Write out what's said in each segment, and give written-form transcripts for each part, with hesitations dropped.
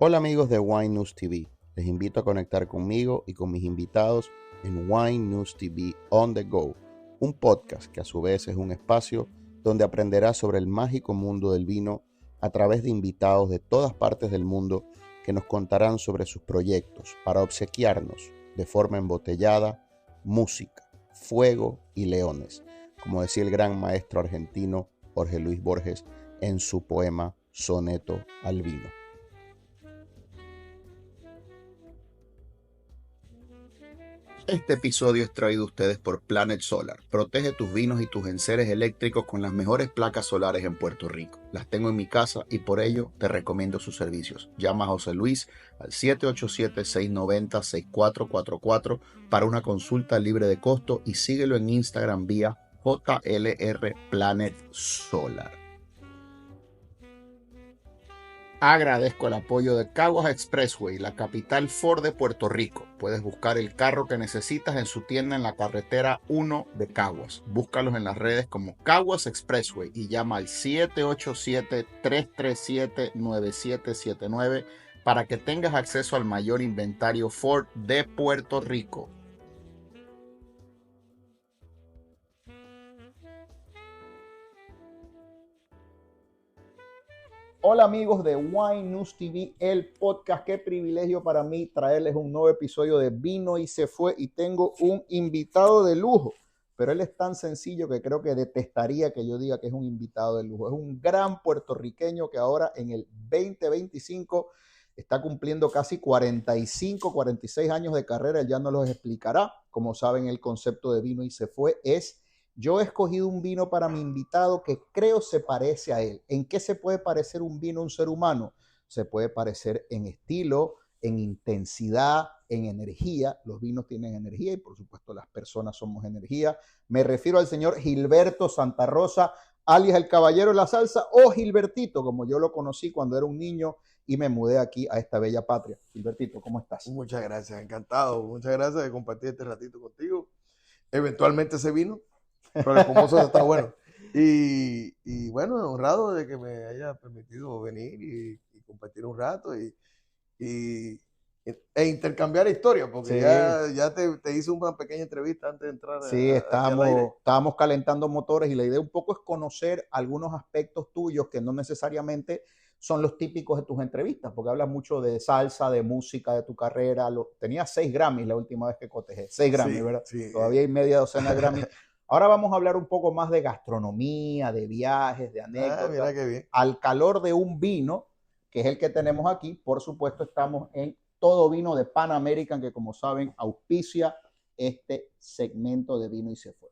Hola amigos de Wine News TV, les invito a conectar conmigo y con mis invitados en Wine News TV On The Go, un podcast que a su vez es un espacio donde aprenderás sobre el mágico mundo del vino a través de invitados de todas partes del mundo que nos contarán sobre sus proyectos para obsequiarnos de forma embotellada música, fuego y leones, como decía el gran maestro argentino Jorge Luis Borges en su poema Soneto al Vino. Este episodio es traído a ustedes por Planet Solar. Protege tus vinos y tus enseres eléctricos con las mejores placas solares en Puerto Rico. Las tengo en mi casa y por ello te recomiendo sus servicios. Llama a José Luis al 787-690-6444 para una consulta libre de costo y síguelo en Instagram vía JLR Planet Solar. Agradezco el apoyo de Caguas Expressway, la capital Ford de Puerto Rico. Puedes buscar el carro que necesitas en su tienda en la carretera 1 de Caguas. Búscalos en las redes como Caguas Expressway y llama al 787-337-9779 para que tengas acceso al mayor inventario Ford de Puerto Rico. Hola amigos de Wine News TV, el podcast. Qué privilegio para mí traerles un nuevo episodio de Vino y se fue, y tengo un invitado de lujo, pero él es tan sencillo que creo que detestaría que yo diga que es un invitado de lujo. Es un gran puertorriqueño que ahora en el 2025 está cumpliendo casi 45, 46 años de carrera. Él ya nos los explicará. Como saben, el concepto de Vino y se fue es: yo he escogido un vino para mi invitado que creo se parece a él. ¿En qué se puede parecer un vino a un ser humano? Se puede parecer en estilo, en intensidad, en energía. Los vinos tienen energía y por supuesto las personas somos energía. Me refiero al señor Gilberto Santa Rosa, alias el Caballero de la Salsa, o Gilbertito, como yo lo conocí cuando era un niño y me mudé aquí a esta bella patria. Gilbertito, ¿cómo estás? Muchas gracias, encantado. Muchas gracias de compartir este ratito contigo. Eventualmente se vino, pero el espumoso está bueno. Y bueno, honrado de que me haya permitido venir y compartir un rato y, e intercambiar historias, porque Sí. ya te hice una pequeña entrevista antes de entrar Sí, aquí al aire. estábamos calentando motores y la idea un poco es conocer algunos aspectos tuyos que no necesariamente son los típicos de tus entrevistas, porque hablas mucho de salsa, de música, de tu carrera. Tenías 6 Grammys la última vez que cotejé, 6 Grammys, Sí, ¿verdad? sí. Todavía hay media docena de Grammys. Ahora vamos a hablar un poco más de gastronomía, de viajes, de anécdotas, Mira qué bien. al calor de un vino, que es el que tenemos aquí. Por supuesto, estamos en Todo Vino de Pan American, que como saben auspicia este segmento de Vino y se fue.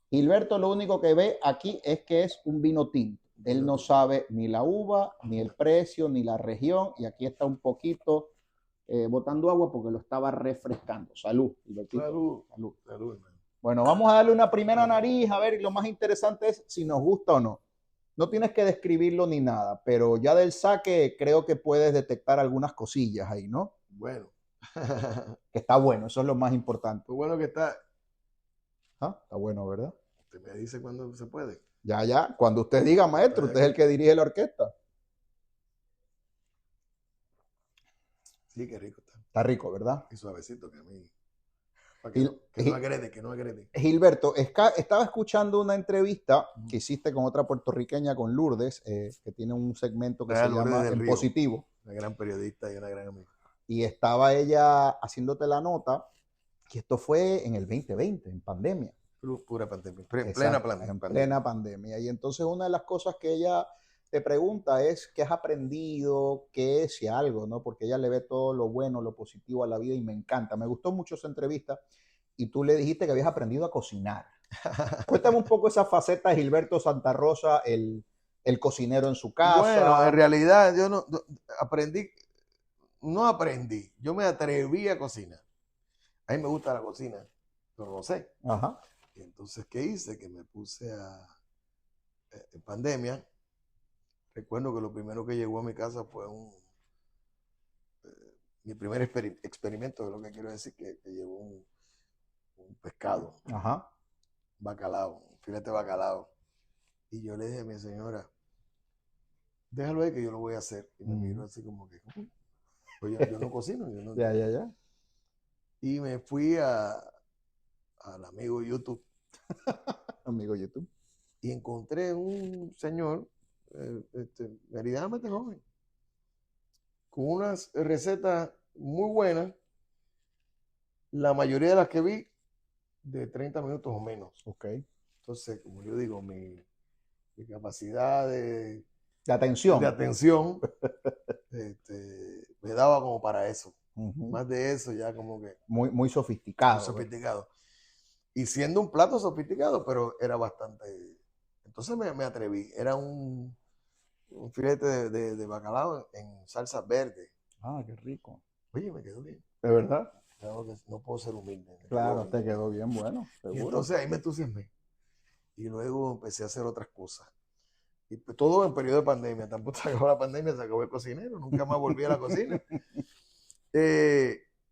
Gilberto lo único que ve aquí es que es un vino tinto. Él no sabe ni la uva, ni el precio, ni la región, y aquí está un poquito botando agua porque lo estaba refrescando. Salud, Gilbertito. Salud. Salud. Salud, hermano. Bueno, vamos a darle una primera nariz, a ver, y lo más interesante es si nos gusta o no. No tienes que describirlo ni nada, pero ya del saque creo que puedes detectar algunas cosillas ahí, ¿no? Bueno. Que está bueno, eso es lo más importante. Lo bueno que está. ¿Ah? Está bueno, ¿verdad? Usted me dice cuándo se puede. Ya, cuando usted diga, maestro, usted es el que dirige la orquesta. Sí, qué rico está. Está rico, ¿verdad? Y suavecito, que a mí. Para Gil, que no agrede, que no agrede. Gilberto, estaba escuchando una entrevista que hiciste con otra puertorriqueña, con Lourdes, que tiene un segmento que se Lourdes llama del En Río, Positivo. una gran periodista y una gran amiga. Y estaba ella haciéndote la nota, que esto fue en el 2020, en pandemia. Pura pandemia, Exacto, en plena pandemia. Y entonces una de las cosas que ella te pregunta es qué has aprendido, qué es, si algo, ¿no? Porque ella le ve todo lo bueno, lo positivo a la vida y me encanta. Me gustó mucho esa entrevista y tú le dijiste que habías aprendido a cocinar. Cuéntame un poco esa faceta de Gilberto Santa Rosa, el cocinero en su Bueno, en casa. realidad yo no aprendí, yo me atreví a cocinar. A mí me gusta la cocina, pero no sé. Ajá. Y entonces, ¿qué hice? Que me puse en pandemia. Recuerdo que lo primero que llegó a mi casa fue mi primer experimento, de lo que quiero decir, que llevó un pescado, Ajá. bacalao, un filete de bacalao. Y yo le dije a mi señora, déjalo ahí que yo lo voy a hacer. Y me miró así como que, "¿Cómo? Pues yo no cocino. Yo no". Ya. Y me fui al amigo YouTube Amigo YouTube. y encontré un señor medianamente joven, con unas recetas muy buenas, la mayoría de las que vi de 30 minutos o menos. Ok. Entonces, como yo digo, mi capacidad de De atención. atención me daba como para eso. Ujú. Más de eso ya como que Muy muy sofisticado. sofisticado. Y siendo un plato sofisticado, pero era bastante... Entonces me atreví. Era un filete de bacalao en salsa verde. Ah, qué rico. Oye, me quedó bien. ¿De verdad? Claro que no puedo ser humilde. Claro, te quedó bien bueno, Y seguro. entonces ahí me entusiasmé. Y luego empecé a hacer otras cosas. Y pues todo en periodo de pandemia. Tampoco se acabó la pandemia, se acabó el cocinero. Nunca más volví a la cocina.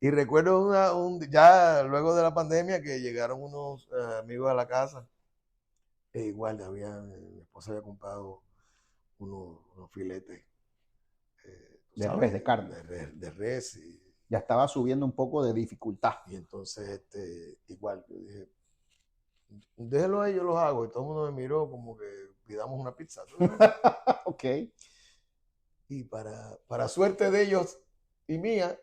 Y recuerdo ya luego de la pandemia que llegaron unos amigos a la casa. E igual mi esposa había comprado unos filetes. De res, de carne. De res. Ya estaba subiendo un poco de dificultad. Y entonces, igual, yo dije, déjelo ahí, yo los hago. Y todo el mundo me miró como que pidamos una pizza. Ok. Y para suerte de ellos y mía,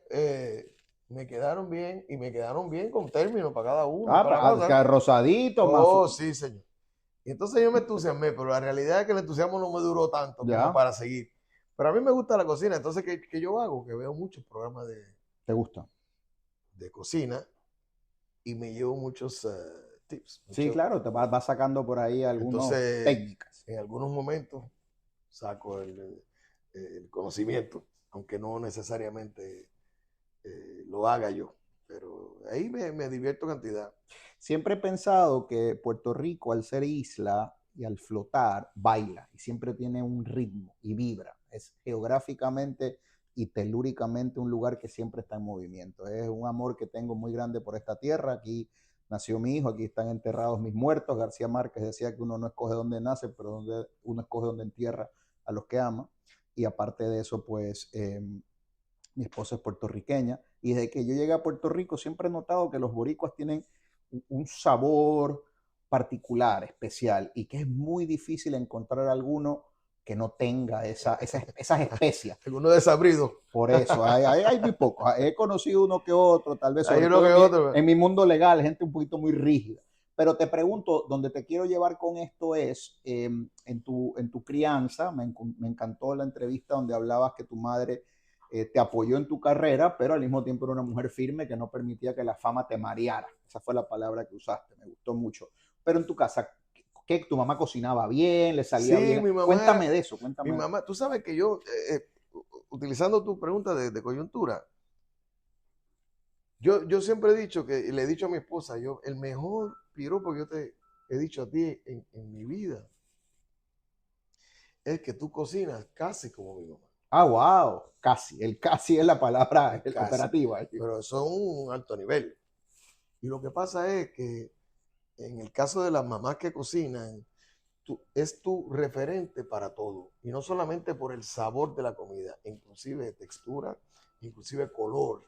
me quedaron bien y me quedaron bien con términos para cada uno. Para rosadito, más. Sí, señor. Y entonces yo me entusiasmé, pero la realidad es que el entusiasmo no me duró tanto como para seguir. Pero a mí me gusta la cocina, entonces, ¿qué yo hago? Que veo muchos programas ¿Te gusta? De cocina y me llevo muchos tips. Sí, claro, te vas sacando por ahí algunas técnicas. En algunos momentos saco el conocimiento, aunque no necesariamente lo haga yo, pero ahí me divierto cantidad. Siempre he pensado que Puerto Rico, al ser isla y al flotar, baila y siempre tiene un ritmo y vibra. Es geográficamente y telúricamente un lugar que siempre está en movimiento. Es un amor que tengo muy grande por esta tierra. Aquí nació mi hijo, aquí están enterrados mis muertos. García Márquez decía que uno no escoge dónde nace, pero uno escoge dónde entierra a los que ama. Y aparte de eso, pues mi esposa es puertorriqueña. Y desde que yo llegué a Puerto Rico siempre he notado que los boricuas tienen un sabor particular, especial, y que es muy difícil encontrar alguno que no tenga esas especias. Alguno desabrido. Por eso, hay muy pocos. He conocido uno que otro, tal vez sobre todo otro. En mi mundo legal, gente un poquito muy rígida. Pero te pregunto, donde te quiero llevar con esto es en tu crianza. Me encantó la entrevista donde hablabas que tu madre te apoyó en tu carrera, pero al mismo tiempo era una mujer firme que no permitía que la fama te mareara. Esa fue la palabra que usaste, me gustó mucho. Pero en tu casa, ¿qué? ¿Tu mamá cocinaba bien? ¿Le salía bien? Mi mamá, cuéntame de eso. Mi mamá, tú sabes que yo, utilizando tu pregunta de coyuntura, yo siempre he dicho que, y le he dicho a mi esposa, el mejor piropo que yo te he dicho a ti en mi vida es que tú cocinas casi como mi mamá. Ah, wow, casi. El casi es la palabra operativa. Pero eso es un alto nivel. Y lo que pasa es que en el caso de las mamás que cocinan, es tu referente para todo. Y no solamente por el sabor de la comida, inclusive textura, inclusive color.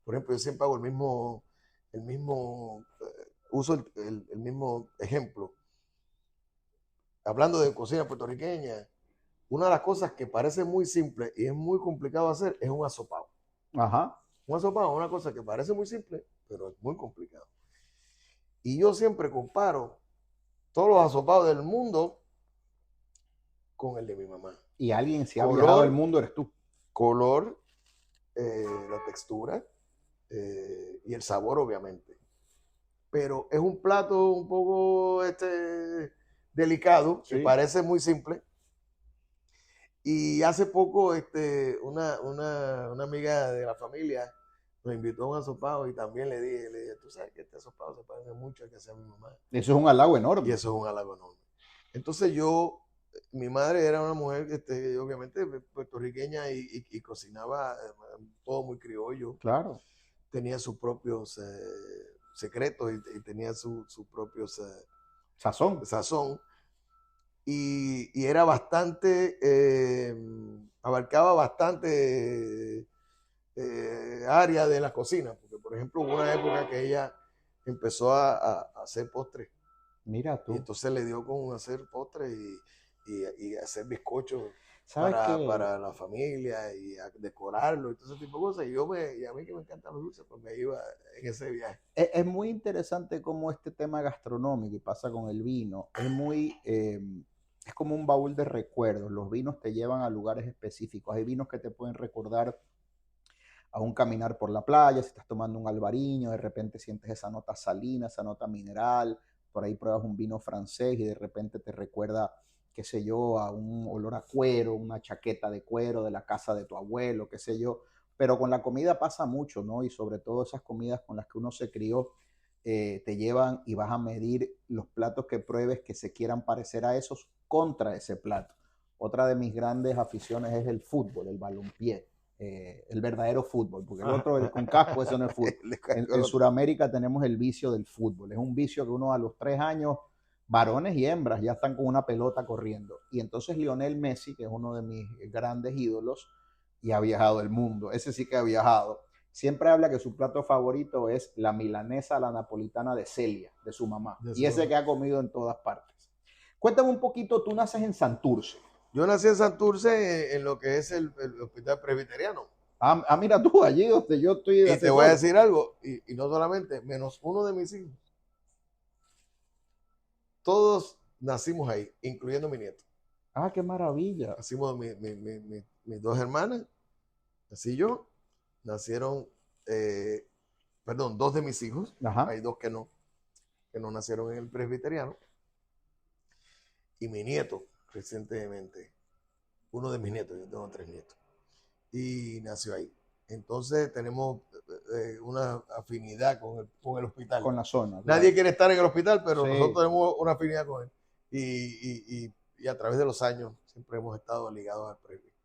Por ejemplo, yo siempre hago uso el mismo ejemplo. Hablando de cocina puertorriqueña, una de las cosas que parece muy simple y es muy complicado hacer es un asopado. Ajá. Un asopado es una cosa que parece muy simple, pero es muy complicado. Y yo siempre comparo todos los asopados del mundo con el de mi mamá. Y alguien si ha viajado el mundo eres tú. Color, la textura y el sabor, obviamente. Pero es un plato un poco delicado, que parece muy simple. Y hace poco una amiga de la familia nos invitó a un asopado y también le dije, tú sabes que este asopado se parece mucho al que hacía mi mamá. Eso es un halago enorme. Y eso es un halago enorme. Entonces mi madre era una mujer obviamente puertorriqueña y cocinaba todo muy criollo. Claro. Tenía sus propios secretos y tenía sus propios sazón. y era bastante, abarcaba bastante área de la cocina, porque por ejemplo hubo una época que ella empezó a hacer postres. Mira Y tú. entonces le dio con hacer postres y hacer bizcochos ¿Sabes qué? para la familia y a decorarlo y todo ese tipo de cosas. Y a mí que me encantan los dulces, pues me iba en ese viaje. Es muy interesante cómo este tema gastronómico, y pasa con el vino, es como un baúl de recuerdos. Los vinos te llevan a lugares específicos. Hay vinos que te pueden recordar a un caminar por la playa, si estás tomando un albariño, de repente sientes esa nota salina, esa nota mineral, por ahí pruebas un vino francés y de repente te recuerda, qué sé yo, a un olor a cuero, una chaqueta de cuero de la casa de tu abuelo, qué sé yo. Pero con la comida pasa mucho, ¿no? Y sobre todo esas comidas con las que uno se crió, te llevan y vas a medir los platos que pruebes que se quieran parecer a esos contra ese plato. Otra de mis grandes aficiones es el fútbol, el balompié, el verdadero fútbol, porque el otro, el con casco, eso no es fútbol. En Sudamérica tenemos el vicio del fútbol. Es un vicio que uno a los 3 años, varones y hembras, ya están con una pelota corriendo. Y entonces Lionel Messi, que es uno de mis grandes ídolos, y ha viajado el mundo, ese sí que ha viajado, siempre habla que su plato favorito es la milanesa, la napolitana de Celia, de su mamá. Y ese que ha comido en todas partes. Cuéntame un poquito, tú naces en Santurce. Yo nací en Santurce, en lo que es el hospital presbiteriano. Mira tú, allí donde yo estoy de Y te voy a asesor. decir algo, y no solamente, menos uno de mis hijos. Todos nacimos ahí, incluyendo mi nieto. Ah, qué maravilla. Nacimos mis dos hermanas, nací yo, nacieron, perdón, dos de mis hijos, Ajá. hay dos que no nacieron en el presbiteriano, y mi nieto, recientemente, uno de mis nietos, yo tengo 3 nietos, y nació ahí. Entonces tenemos una afinidad con el hospital. Con la zona. Nadie Claro. quiere estar en el hospital, pero Sí. nosotros tenemos una afinidad con él. Y a través de los años siempre hemos estado ligados al presbiterio.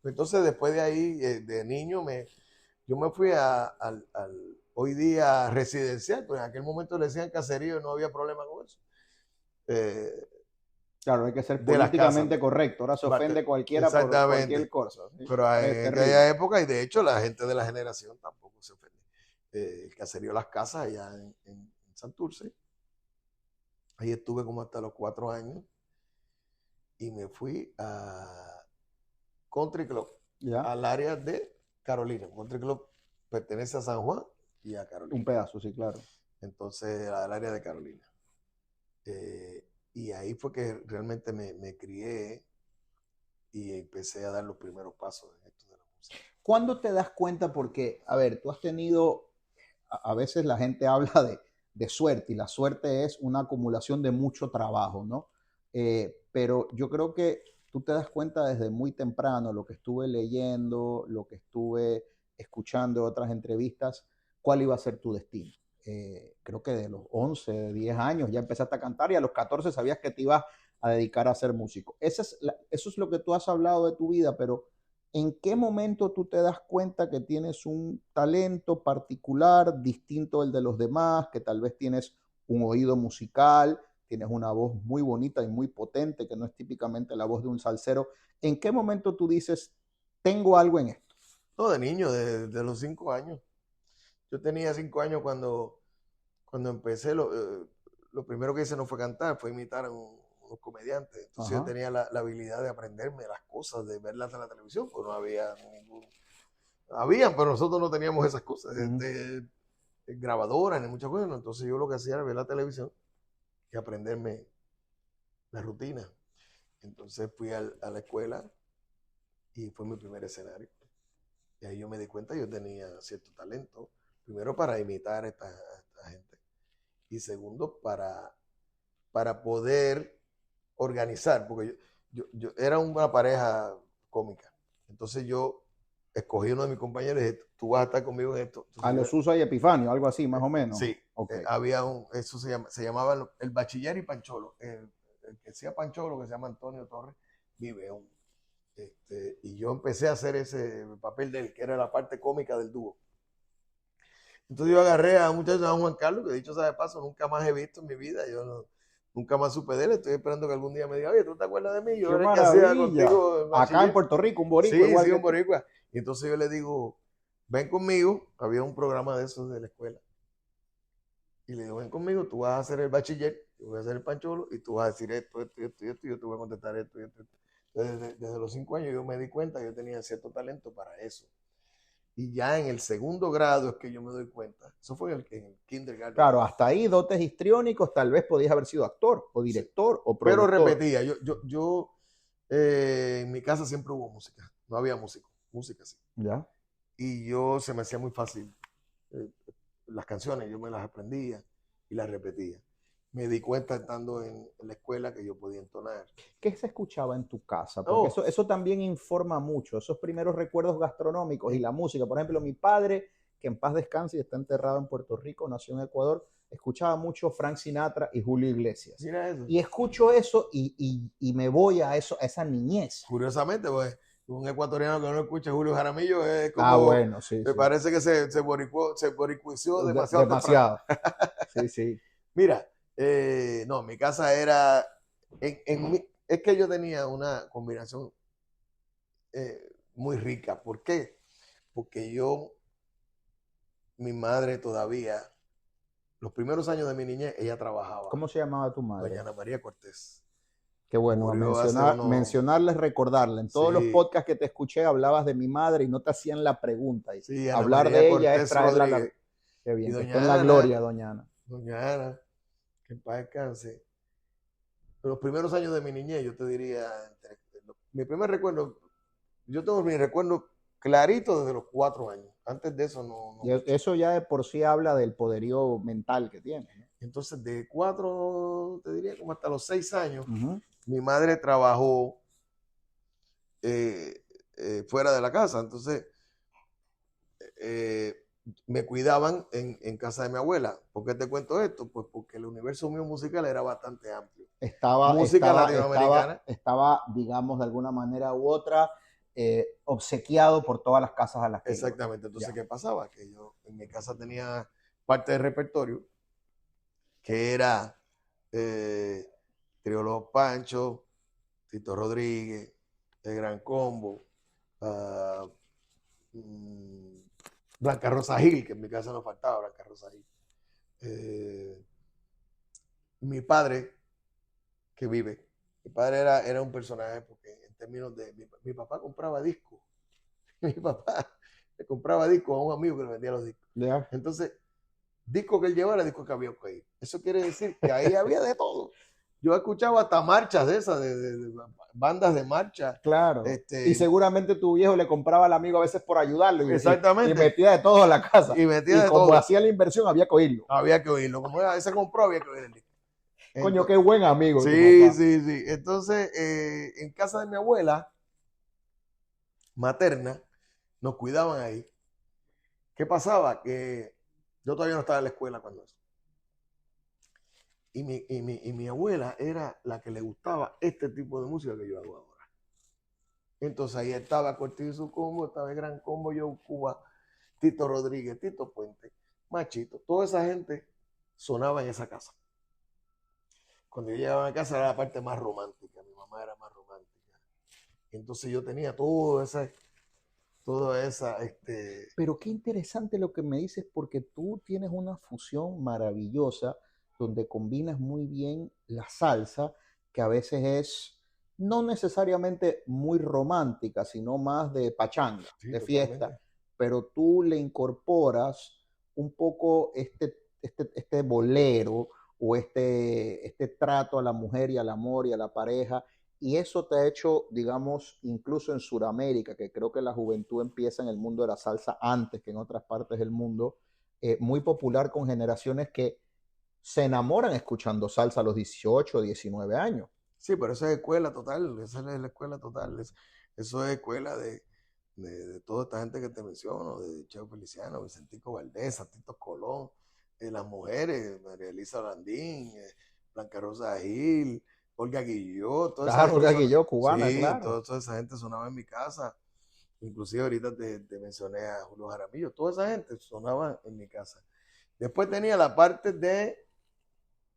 Entonces después de ahí, de niño, yo me fui al hoy día residencial, pues en aquel momento le decían caserío y no había problema con eso. Claro, hay que ser De las casas. políticamente correcto. Ahora se ofende cualquiera por cualquier cosa. ¿Sí? Pero en Es terrible. aquella época, y de hecho la gente de la generación tampoco se ofende. El caserío Las Casas allá en Santurce. Ahí estuve como hasta los 4 años y me fui a Country Club, ¿Ya? al área de Carolina. Country Club pertenece a San Juan y a Carolina. Un pedazo, sí, claro. Entonces, al área de Carolina. Y ahí fue que realmente me crié y empecé a dar los primeros pasos en esto de la música. ¿Cuándo te das cuenta? Porque, a ver, tú has tenido, a veces la gente habla de suerte y la suerte es una acumulación de mucho trabajo, ¿no? Pero yo creo que tú te das cuenta desde muy temprano, lo que estuve leyendo, lo que estuve escuchando en otras entrevistas, cuál iba a ser tu destino. Creo que de los 11, de 10 años ya empezaste a cantar y a los 14 sabías que te ibas a dedicar a ser músico. Eso es lo que tú has hablado de tu vida, pero ¿en qué momento tú te das cuenta que tienes un talento particular, distinto al de los demás, que tal vez tienes un oído musical, tienes una voz muy bonita y muy potente, que no es típicamente la voz de un salsero? ¿En qué momento tú dices, tengo algo en esto? No, de niño, de los 5 años. Yo tenía 5 años cuando empecé. Lo primero que hice no fue cantar, fue imitar a unos comediantes. Entonces Ajá. yo tenía la habilidad de aprenderme las cosas, de verlas en la televisión, pues no había ningún... Habían, pero nosotros no teníamos esas cosas, grabadoras ni muchas cosas. Entonces yo lo que hacía era ver la televisión y aprenderme la rutina. Entonces fui a la escuela y fue mi primer escenario. Y ahí yo me di cuenta que yo tenía cierto talento, primero para imitar a esta gente y segundo para poder organizar, porque yo era una pareja cómica. Entonces yo escogí uno de mis compañeros y dije, tú vas a estar conmigo en esto. Entonces, A los Suso y Epifanio, algo así, más o menos. Sí, Okay. había eso se llamaba el bachiller y Pancholo. El que hacía Pancholo, que se llama Antonio Torres, vive aún. Y yo empecé a hacer ese papel de él, que era la parte cómica del dúo. Entonces yo agarré a un muchacho llamado Juan Carlos, que dicho sea de paso, nunca más he visto en mi vida. Yo nunca más supe de él. Estoy esperando que algún día me diga, oye, ¿tú te acuerdas de mí? Yo ¡Qué era el que hacía maravilla! contigo en Acá en bachiller. Puerto Rico, un boricua Sí, igual sí, que un tú. boricua. Y entonces yo le digo, ven conmigo. Había un programa de esos de la escuela. Y le digo, ven conmigo, tú vas a hacer el bachiller, yo voy a hacer el pancholo, y tú vas a decir esto, y yo te voy a contestar esto, y esto. Entonces, desde los 5 años yo me di cuenta que yo tenía cierto talento para eso. Y ya en el segundo grado es que yo me doy cuenta. Eso fue en el kindergarten. Claro, hasta ahí dotes histriónicos, tal vez podías haber sido actor o director o productor. Pero repetía, yo en mi casa siempre hubo música, no había música sí. ¿Ya? Y yo se me hacía muy fácil. Las canciones yo me las aprendía y las repetía. Me di cuenta estando en la escuela que yo podía entonar. ¿Qué se escuchaba en tu casa? Porque eso también informa mucho, esos primeros recuerdos gastronómicos y la música. Por ejemplo, mi padre, que en paz descanse y está enterrado en Puerto Rico, nació en Ecuador, escuchaba mucho Frank Sinatra y Julio Iglesias. Mira eso. Y escucho eso y me voy a esa niñez. Curiosamente, pues, un ecuatoriano que no escucha Julio Jaramillo es como... Bueno, sí. Me parece que se boricuició demasiado. Demasiado. Sí, sí. Mira, no, mi casa era... es que yo tenía una combinación muy rica. ¿Por qué? Porque mi madre todavía, los primeros años de mi niñez, ella trabajaba. ¿Cómo se llamaba tu madre? Doña Ana María Cortés. Qué bueno, mencionarles, recordarle. En todos los podcasts que te escuché hablabas de mi madre y no te hacían la pregunta. Y sí, hablar de ella es traerla a la... Qué bien, que esté en la gloria, doña Ana. Doña Ana, que en paz descanse. Los primeros años de mi niñez, yo te diría, mi primer recuerdo, yo tengo mi recuerdo clarito desde los 4 años. Antes de eso no. Eso ya de por sí habla del poderío mental que tiene, ¿no? Entonces, de 4, te diría como hasta los 6 años, mi madre trabajó fuera de la casa. Entonces, me cuidaban en casa de mi abuela. ¿Por qué te cuento esto? Pues porque el universo mío musical era bastante amplio. Música latinoamericana. Estaba, digamos, de alguna manera u otra, obsequiado por todas las casas a las que exactamente. Entonces, ¿qué pasaba? Que yo en mi casa tenía parte del repertorio que era Trío Los Panchos, Tito Rodríguez, El Gran Combo, Blanca Rosa Gil, que en mi casa no faltaba Blanca Rosa Gil. Mi padre, que vive, mi padre era un personaje porque en términos de... Mi papá compraba discos. Mi papá le compraba discos a un amigo que le vendía los discos. Yeah. Entonces, disco que él llevaba era disco que había que ir. Eso quiere decir que ahí había de todo. Yo escuchaba hasta marchas de esas, de bandas de marcha. Claro. Y seguramente tu viejo le compraba al amigo a veces por ayudarlo. Exactamente. Y metía de todo a la casa. Y como hacía la inversión, había que oírlo. Había que oírlo. Como se compró, había que oír el disco. Coño, qué buen amigo. Sí. Entonces, en casa de mi abuela materna, nos cuidaban ahí. ¿Qué pasaba? Que yo todavía no estaba en la escuela cuando eso. Y mi abuela era la que le gustaba este tipo de música que yo hago ahora. Entonces ahí estaba Cortijo y su combo, estaba el Gran Combo, Yo Cuba, Tito Rodríguez, Tito Puente, Machito. Toda esa gente sonaba en esa casa. Cuando yo llegaba a casa era la parte más romántica. Mi mamá era más romántica. Entonces yo tenía toda esa... Pero qué interesante lo que me dices, porque tú tienes una fusión maravillosa donde combinas muy bien la salsa, que a veces es no necesariamente muy romántica, sino más de pachanga, sí, de fiesta, totalmente. Pero tú le incorporas un poco este bolero o este trato a la mujer y al amor y a la pareja, y eso te ha hecho, digamos, incluso en Sudamérica, que creo que la juventud empieza en el mundo de la salsa antes que en otras partes del mundo, muy popular con generaciones que se enamoran escuchando salsa a los 18 o 19 años. Sí, pero esa es escuela total, esa es la escuela total. Eso es escuela de toda esta gente que te menciono, de Cheo Feliciano, Vicentico Valdés, Tito Colón, las mujeres, María Elisa Blandín, Blanca Rosa Gil, Olga Guilló, Olga Guilló, cubana, sí, claro. Toda esa gente sonaba en mi casa. Inclusive ahorita te mencioné a Julio Jaramillo, toda esa gente sonaba en mi casa. Después tenía la parte de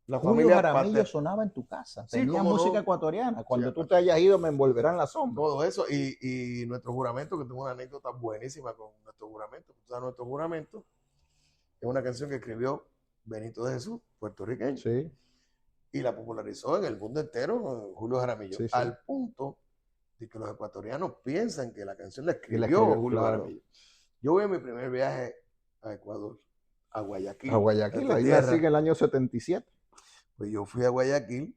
La Julio familia Jaramillo sonaba en tu casa. Sí, Tenía cómo música no. ecuatoriana. Cuando Sí, tú te hayas ido, me envolverán la sombra. todo eso. Y nuestro juramento, que tengo una anécdota buenísima con nuestro juramento. O sea, nuestro juramento es una canción que escribió Benito de Jesús, puertorriqueño, Sí, y la popularizó en el mundo entero Julio Jaramillo, sí, sí. al punto de que los ecuatorianos piensan que la canción la Y la escribió escribió, Julio claro. Jaramillo. Yo voy a mi primer viaje a Ecuador, a Guayaquil. A Guayaquil, mi ahí tierra. nací en el año 77. Pues yo fui a Guayaquil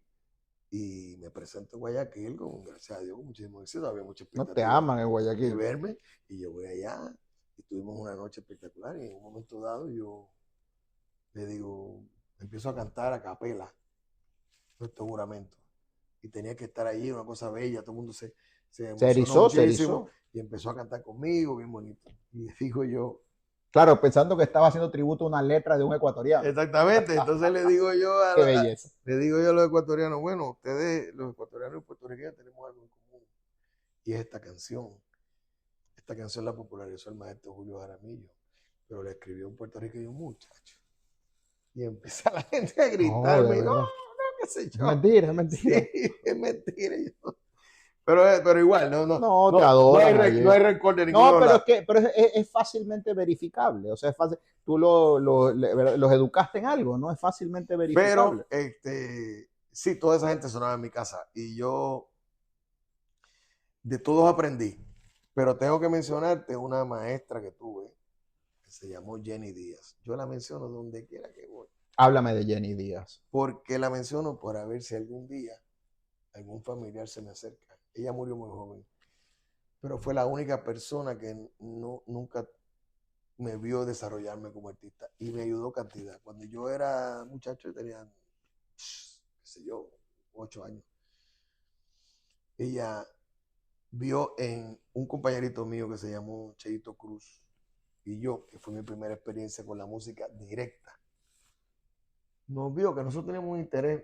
y me presento en Guayaquil, con, gracias a Dios, con muchísimo éxito. Había mucha No te expectativa aman en de Guayaquil. verme, y yo voy allá y tuvimos una noche espectacular, y en un momento dado yo le digo, empiezo a cantar a capela nuestro juramento, y tenía que estar allí, una cosa bella, todo el mundo se Se emocionó erizó, se muchísimo, erizó. y empezó a cantar conmigo, bien bonito. Y le digo yo, Claro, pensando que estaba haciendo tributo a una letra de un ecuatoriano. exactamente, entonces le digo yo Qué belleza. a los ecuatorianos, bueno, ustedes, los ecuatorianos y puertorriqueños, tenemos algo en común, y es esta canción. Esta canción la popularizó el maestro Julio Jaramillo, pero la escribió un puertorriqueño, un muchacho. Y empieza la gente a gritarme, no, qué sé yo. Es mentira, es mentira. Sí, es mentira. Pero igual, No, te adoran. No hay rencor de ninguno. No, pero es fácilmente verificable. O sea, es fácil. Tú los educaste en algo, ¿no? Es fácilmente verificable. Pero, sí, toda esa gente sonaba en mi casa. Y yo de todos aprendí. Pero tengo que mencionarte una maestra que tuve, que se llamó Jenny Díaz. Yo la menciono donde quiera que voy. Háblame de Jenny Díaz. Porque la menciono para ver si algún día algún familiar se me acerca. Ella murió muy joven, pero fue la única persona que nunca me vio desarrollarme como artista, y me ayudó cantidad. Cuando yo era muchacho, tenía, qué sé yo, 8 años. Ella vio en un compañerito mío que se llamó Cheito Cruz y yo, que fue mi primera experiencia con la música directa, nos vio que nosotros teníamos un interés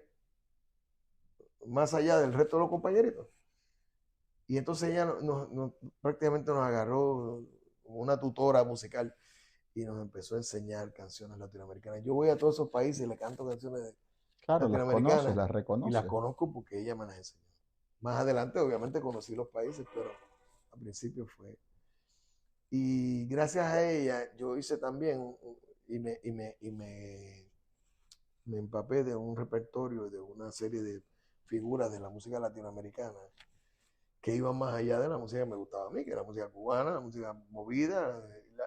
más allá del resto de los compañeritos. Y entonces ella prácticamente nos agarró como una tutora musical y nos empezó a enseñar canciones latinoamericanas. Yo voy a todos esos países y le canto canciones latinoamericanas. Las reconoces. Y las conozco porque ella me las enseñó. Más adelante, obviamente, conocí los países, pero al principio fue. Y gracias a ella, yo hice también y me empapé de un repertorio, de una serie de figuras de la música latinoamericana que iban más allá de la música que me gustaba a mí, que era la música cubana, la música movida,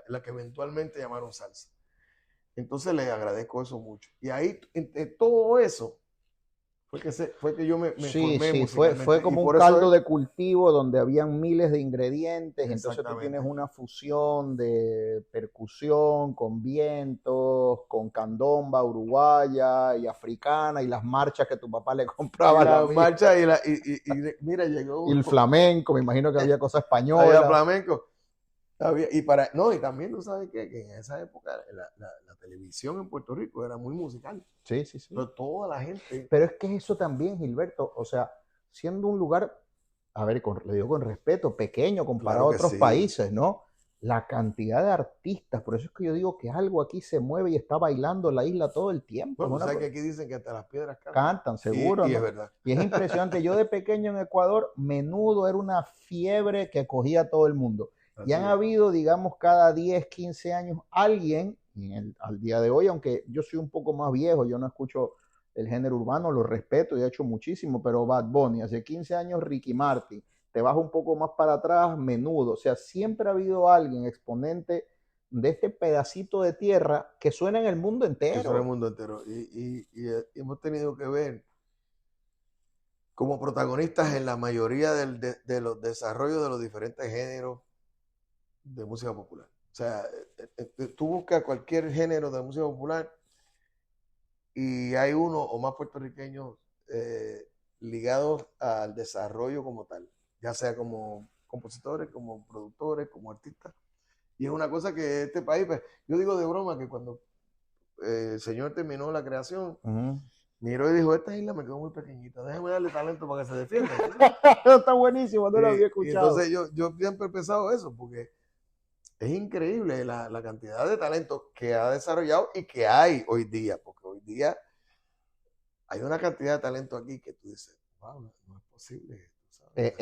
la que eventualmente llamaron salsa. Entonces les agradezco eso mucho. Y ahí, en todo eso, fue que yo me formé musicalmente. Fue como un caldo de cultivo donde habían miles de ingredientes, entonces tú tienes una fusión de percusión con vientos, con candomba uruguaya y africana, y las marchas que tu papá le compraba. La marcha y mira, llegó. Y el flamenco, me imagino que había cosas españolas. Había flamenco. Y también tú sabes que en esa época la televisión en Puerto Rico era muy musical. Sí, sí, sí. Pero toda la gente. Pero es que eso también, Gilberto, o sea, siendo un lugar, a ver, le digo con respeto, pequeño comparado a otros países, ¿no? La cantidad de artistas, por eso es que yo digo que algo aquí se mueve y está bailando la isla todo el tiempo. Bueno, ¿sabes que aquí dicen que hasta las piedras cantan? Cantan, seguro. Y ¿no? es verdad. Y es impresionante. Yo de pequeño en Ecuador, menudo era una fiebre que cogía a todo el mundo. Y han habido, digamos, cada 10, 15 años alguien, al día de hoy, aunque yo soy un poco más viejo, yo no escucho el género urbano, lo respeto y he hecho muchísimo, pero Bad Bunny, hace 15 años Ricky Martin, te vas un poco más para atrás, Menudo, o sea, siempre ha habido alguien exponente de este pedacito de tierra que suena en el mundo entero. Que suena en el mundo entero. Y hemos tenido que ver como protagonistas en la mayoría de los desarrollos de los diferentes géneros de música popular. O sea, tú buscas cualquier género de música popular y hay uno o más puertorriqueños ligados al desarrollo como tal, ya sea como compositores, como productores, como artistas. Y es una cosa que este país, pues, yo digo de broma que cuando el señor terminó la creación, miró y dijo, esta isla me quedó muy pequeñita, déjame darle talento para que se defienda. Está buenísimo, no lo había escuchado. Y entonces yo siempre he pensado eso, porque es increíble la cantidad de talento que ha desarrollado y que hay hoy día, porque hoy día hay una cantidad de talento aquí que tú dices, wow, no es posible esto, ¿sabes?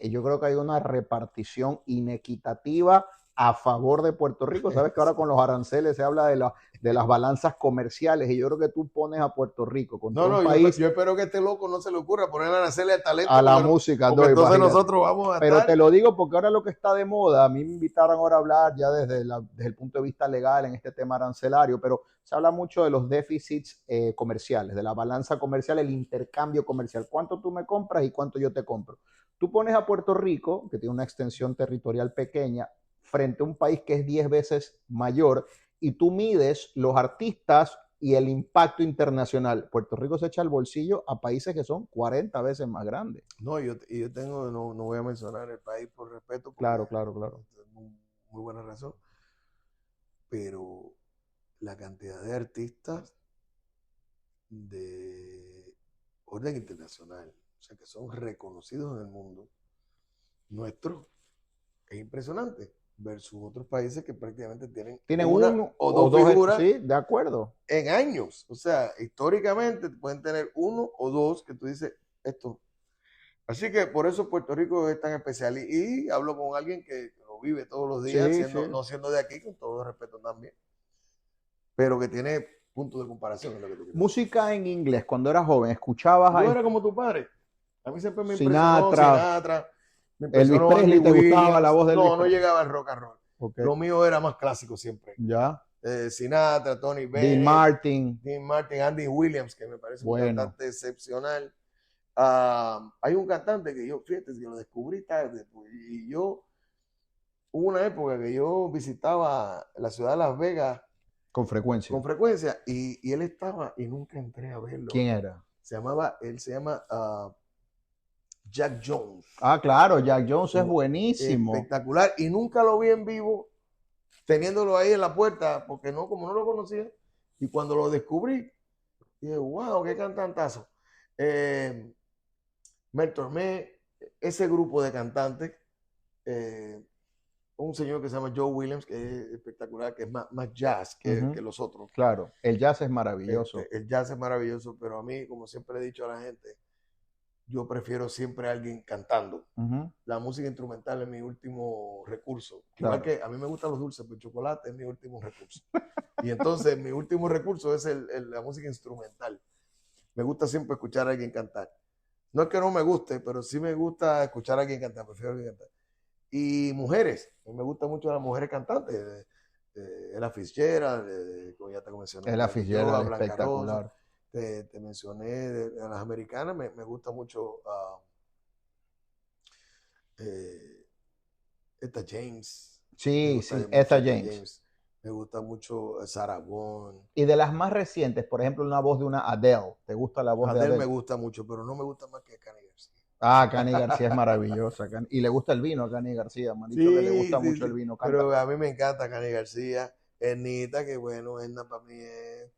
Yo creo que hay una repartición inequitativa a favor de Puerto Rico. Sabes que ahora con los aranceles se habla de las balanzas comerciales y yo creo que tú pones a Puerto Rico contra un país yo espero que este loco no se le ocurra poner a hacerle el talento a la música. porque No, entonces imagínate. nosotros vamos a Pero estar... te lo digo porque ahora lo que está de moda, a mí me invitaron ahora a hablar ya desde el punto de vista legal en este tema arancelario, pero se habla mucho de los déficits comerciales, de la balanza comercial, el intercambio comercial, cuánto tú me compras y cuánto yo te compro. Tú pones a Puerto Rico, que tiene una extensión territorial pequeña, frente a un país que es 10 veces mayor, y tú mides los artistas y el impacto internacional. Puerto Rico se echa al bolsillo a países que son 40 veces más grandes. No, yo tengo, no voy a mencionar el país por respeto. Claro. Muy buena razón. Pero la cantidad de artistas de orden internacional, o sea, que son reconocidos en el mundo, nuestro, es impresionante, versus otros países que prácticamente tienen una uno o dos figuras, sí, de acuerdo, en años. O sea, históricamente pueden tener uno o dos que tú dices, esto. Así que por eso Puerto Rico es tan especial. Y hablo con alguien que lo vive todos los días, sí. no siendo de aquí, con todo respeto también, pero que tiene puntos de comparación. Es lo que tú música en inglés, cuando eras joven, escuchabas Yo era como tu padre. A mí siempre me Sinatra, Sinatra, me Elvis impresionó Presley, Andy ¿te gustaba Williams. la voz de Elvis No Presley? llegaba al rock and roll. Okay. Lo mío era más clásico siempre. Ya. Sinatra, Tony Dean Bennett, Martin, Andy Williams, que me parece un cantante excepcional. Hay un cantante que fíjate, que lo descubrí tarde, y hubo una época que yo visitaba la ciudad de Las Vegas con frecuencia, y él estaba y nunca entré a verlo. ¿Quién era? Él se llama Jack Jones. Claro, Jack Jones es buenísimo. Espectacular, y nunca lo vi en vivo, teniéndolo ahí en la puerta, porque como no lo conocía, y cuando lo descubrí, dije, wow, qué cantantazo. Me torné ese grupo de cantantes, un señor que se llama Joe Williams, que es espectacular, que es más jazz que los otros. Claro, el jazz es maravilloso. El jazz es maravilloso, pero a mí, como siempre he dicho a la gente, yo prefiero siempre a alguien cantando. La música instrumental es mi último recurso. Claro. Igual que a mí me gustan los dulces, pero el chocolate es mi último recurso. Y entonces mi último recurso es la música instrumental. Me gusta siempre escuchar a alguien cantar. No es que no me guste, pero sí me gusta escuchar a alguien cantar, prefiero a alguien cantar. Y mujeres, a mí me gustan mucho las mujeres cantantes. Ella Fitzgerald, como ya te mencioné. Ella Fitzgerald, espectacular. Rosa, te mencioné de las americanas, me gusta mucho Etta James. Sí, Etta James. Me gusta mucho Sarah Vaughan. Y de las más recientes, por ejemplo, una voz de una Adele. ¿Te gusta la voz de Adele? Me gusta mucho, pero no me gusta más que Cani García. Cani García es maravillosa. Y le gusta el vino a Cani García. Me han dicho que le gusta mucho el vino. Pero a mí me encanta Cani García. Ernita, que bueno, Erna para mí es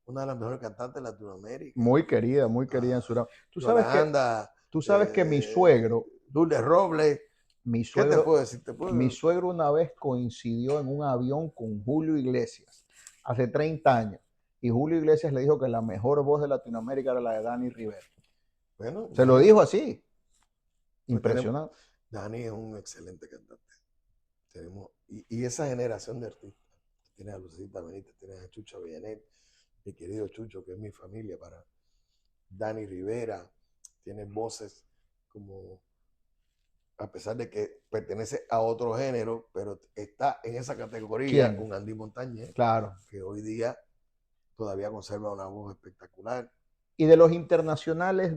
una de las mejores cantantes de Latinoamérica. Muy querida en Sudamérica. Tú sabes que mi suegro, Lourdes Robles, ¿qué te puedo decir? Mi suegro una vez coincidió en un avión con Julio Iglesias, hace 30 años. Y Julio Iglesias le dijo que la mejor voz de Latinoamérica era la de Dani Rivera. Bueno, se lo dijo así. Impresionante. Dani es un excelente cantante. Y esa generación de artistas. Tienes a Lucita Benítez, tienes a Chucho Avellanet, mi querido Chucho, que es mi familia, para Dani Rivera. Tienes voces como, a pesar de que pertenece a otro género, pero está en esa categoría. ¿Quién? Un Andy Montañez, claro, que hoy día todavía conserva una voz espectacular. Y de los internacionales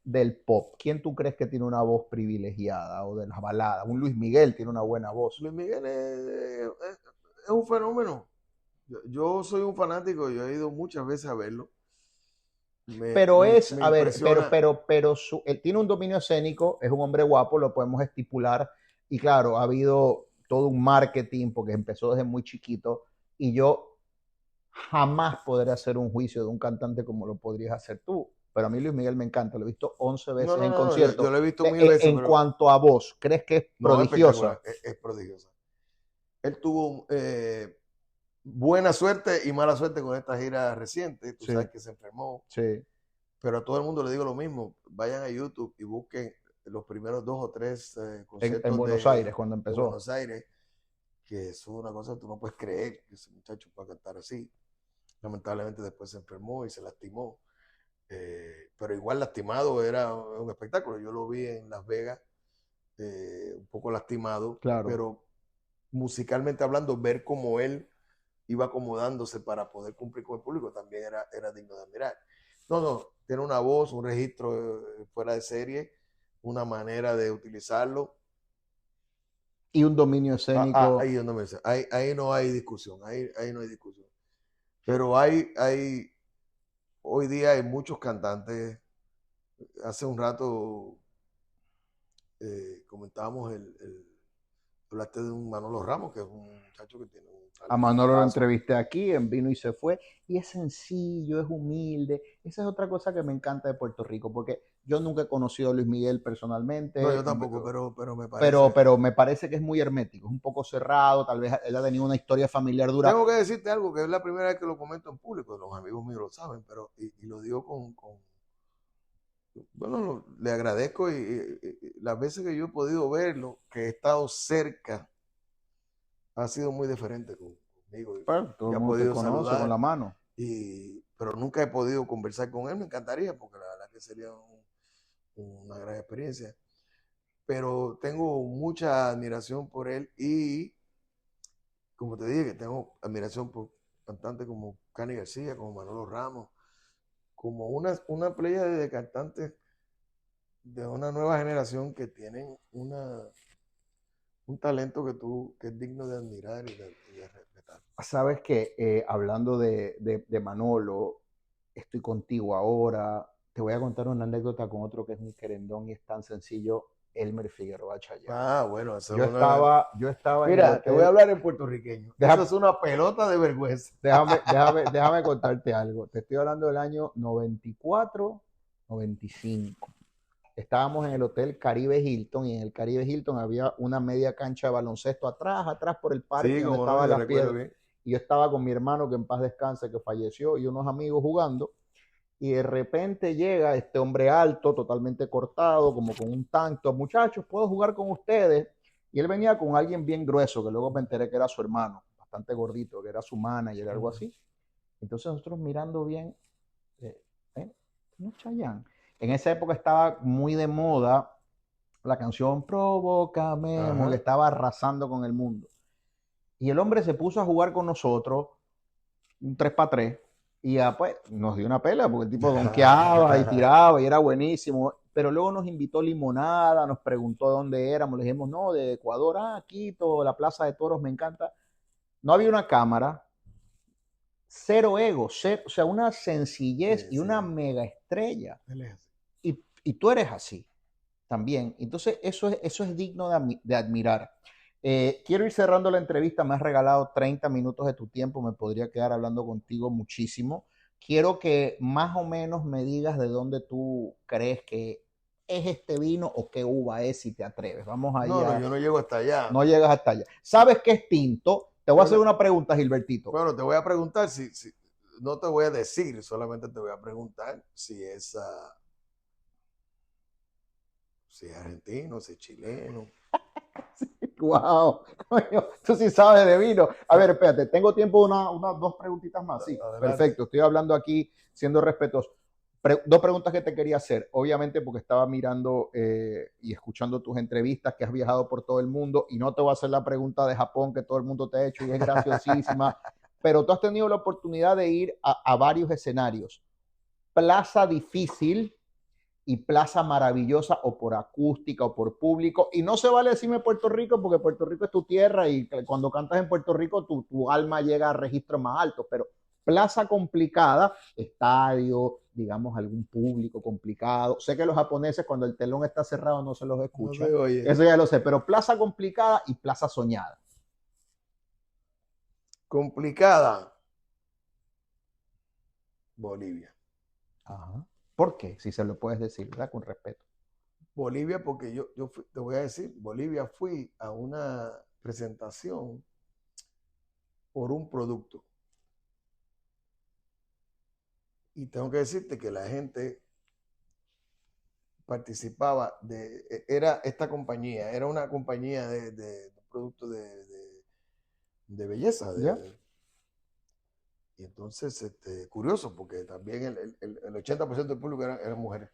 del pop, ¿quién tú crees que tiene una voz privilegiada? O de las baladas. Un Luis Miguel tiene una buena voz. Luis Miguel es un fenómeno. Yo soy un fanático, yo he ido muchas veces a verlo. Pero él tiene un dominio escénico, es un hombre guapo, lo podemos estipular. Y claro, ha habido todo un marketing porque empezó desde muy chiquito. Y yo jamás podré hacer un juicio de un cantante como lo podrías hacer tú. Pero a mí Luis Miguel me encanta, lo he visto 11 veces en concierto. Yo lo he visto 1000 veces. En cuanto a voz, ¿crees que es prodigiosa? Es prodigiosa. Él tuvo buena suerte y mala suerte con esta gira reciente. Tú sabes que se enfermó. Sí. pero a todo el mundo le digo lo mismo, vayan a YouTube y busquen los primeros 2 o 3 conciertos En Buenos Aires, cuando de empezó. Buenos Aires, que es una cosa que tú no puedes creer que ese muchacho pueda cantar así. Lamentablemente después se enfermó y se lastimó. Pero igual lastimado era un espectáculo. Yo lo vi en Las Vegas, un poco lastimado, Claro. pero musicalmente hablando, ver cómo él iba acomodándose para poder cumplir con el público también era digno de admirar. No, tiene una voz, un registro fuera de serie, una manera de utilizarlo. Y un dominio escénico. Ahí no hay discusión, ahí no hay discusión. Pero hoy día hay muchos cantantes. Hace un rato comentábamos hablaste de un Manolo Ramos, que es un muchacho que tiene un A talento. Manolo lo entrevisté aquí, en Vino y Se Fue, y es sencillo, es humilde. Esa es otra cosa que me encanta de Puerto Rico, porque yo nunca he conocido a Luis Miguel personalmente. No, yo tampoco, pero me parece. Pero me parece que es muy hermético, es un poco cerrado, tal vez él ha tenido una historia familiar dura. Tengo que decirte algo, que es la primera vez que lo comento en público, los amigos míos lo saben, pero y lo digo bueno, le agradezco y las veces que yo he podido verlo, que he estado cerca, ha sido muy diferente conmigo. Bueno, todo el Ya he mundo te podido conoce saludar, con la mano. pero nunca he podido conversar con él. Me encantaría, porque la verdad que sería una gran experiencia. Pero tengo mucha admiración por él y, como te dije, que tengo admiración por cantantes como Cani García, como Manolo Ramos, como una playa de cantantes de una nueva generación que tienen un talento que es digno de admirar y de respetar. Sabes que hablando de Manolo, estoy contigo ahora. Te voy a contar una anécdota con otro que es un querendón y es tan sencillo, Elmer Figueroa Chayán. Ah, bueno, eso Yo es una... estaba en el Mira, te voy a hotel. hablar en puertorriqueño. Eso es una pelota de vergüenza. Déjame contarte algo. Te estoy hablando del año 94, 95. Estábamos en el Hotel Caribe Hilton y en el Caribe Hilton había una media cancha de baloncesto atrás por el parque Sí, donde como no, estaban yo las recuerdo piedras. bien. Y yo estaba con mi hermano que en paz descanse, que falleció, y unos amigos jugando. Y de repente llega este hombre alto, totalmente cortado, como con un tanto. Muchachos, ¿puedo jugar con ustedes? Y él venía con alguien bien grueso, que luego me enteré que era su hermano, bastante gordito, que era su manager, algo así. Entonces nosotros mirando bien, no Chayanne. En esa época estaba muy de moda la canción Provócame, que estaba arrasando con el mundo. Y el hombre se puso a jugar con nosotros, un 3 para 3, y ya pues nos dio una pela, porque el tipo donkeaba y tiraba y era buenísimo. Pero luego nos invitó limonada, nos preguntó de dónde éramos, le dijimos, no, de Ecuador, Quito, la Plaza de Toros, me encanta. No había una cámara, cero ego, o sea, una sencillez y una mega estrella. Y tú eres así también. Entonces, eso es digno de admirar. Quiero ir cerrando la entrevista. Me has regalado 30 minutos de tu tiempo. Me podría quedar hablando contigo muchísimo. Quiero que más o menos me digas de dónde tú crees que es este vino o qué uva es, si te atreves. Vamos allá. No, yo no llego hasta allá. No llegas hasta allá. ¿Sabes qué es tinto? Te voy a hacer una pregunta, Gilbertito. Bueno, te voy a preguntar si no te voy a decir, solamente te voy a preguntar si es argentino, si es chileno. Wow, tú sí sabes de vino. A ver, espérate, tengo tiempo unas 2 preguntitas más. Sí, Adelante. perfecto. Estoy hablando aquí siendo respetuoso. 2 preguntas que te quería hacer, obviamente porque estaba mirando y escuchando tus entrevistas, que has viajado por todo el mundo, y no te voy a hacer la pregunta de Japón que todo el mundo te ha hecho y es graciosísima, pero tú has tenido la oportunidad de ir a varios escenarios. Plaza difícil y plaza maravillosa, o por acústica o por público, y no se vale decirme Puerto Rico porque Puerto Rico es tu tierra y cuando cantas en Puerto Rico tu alma llega a registros más altos, pero plaza complicada, estadio, digamos algún público complicado. Sé que los japoneses cuando el telón está cerrado no se los escucha, no eso ya lo sé, pero plaza complicada y plaza soñada. Complicada. Bolivia. Ajá. ¿Por qué? Si se lo puedes decir, ¿verdad? Con respeto. Bolivia, porque yo te voy a decir, Bolivia fui a una presentación por un producto. Y tengo que decirte que la gente participaba era esta compañía, era una compañía de productos de belleza. ¿Ya? Y entonces, curioso, porque también el 80% del público eran mujeres.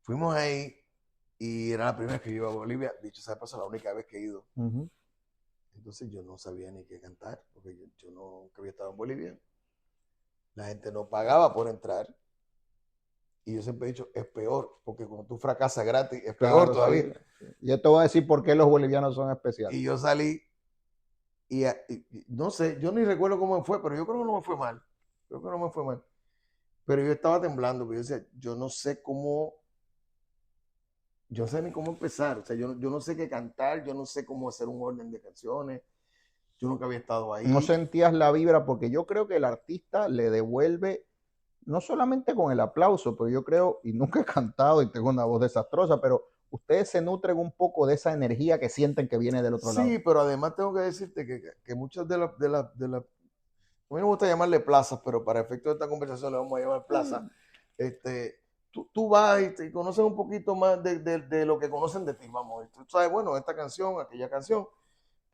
Fuimos ahí y era la primera vez que yo iba a Bolivia. Dicho sea de paso, la única vez que he ido. Uh-huh. Entonces yo no sabía ni qué cantar, porque yo nunca había estado en Bolivia. La gente no pagaba por entrar. Y yo siempre he dicho, es peor, porque cuando tú fracasas gratis, es peor todavía. Sí. Yo te voy a decir por qué los bolivianos son especiales. Y yo salí y no sé, yo ni recuerdo cómo me fue, pero yo creo que no me fue mal. Creo que no me fue mal. Pero yo estaba temblando, porque yo decía, yo no sé ni cómo empezar. O sea, yo no sé qué cantar, yo no sé cómo hacer un orden de canciones. Yo nunca había estado ahí. No sentías la vibra, porque yo creo que el artista le devuelve, no solamente con el aplauso, pero yo creo, y nunca he cantado y tengo una voz desastrosa, pero ustedes se nutren un poco de esa energía que sienten que viene del otro lado. Sí, pero además tengo que decirte que muchas de las, a mí me gusta llamarle plazas, pero para efecto de esta conversación le vamos a llamar plaza. Tú vas y te conoces un poquito más de lo que conocen de ti, vamos. Tú sabes, bueno, esta canción, aquella canción,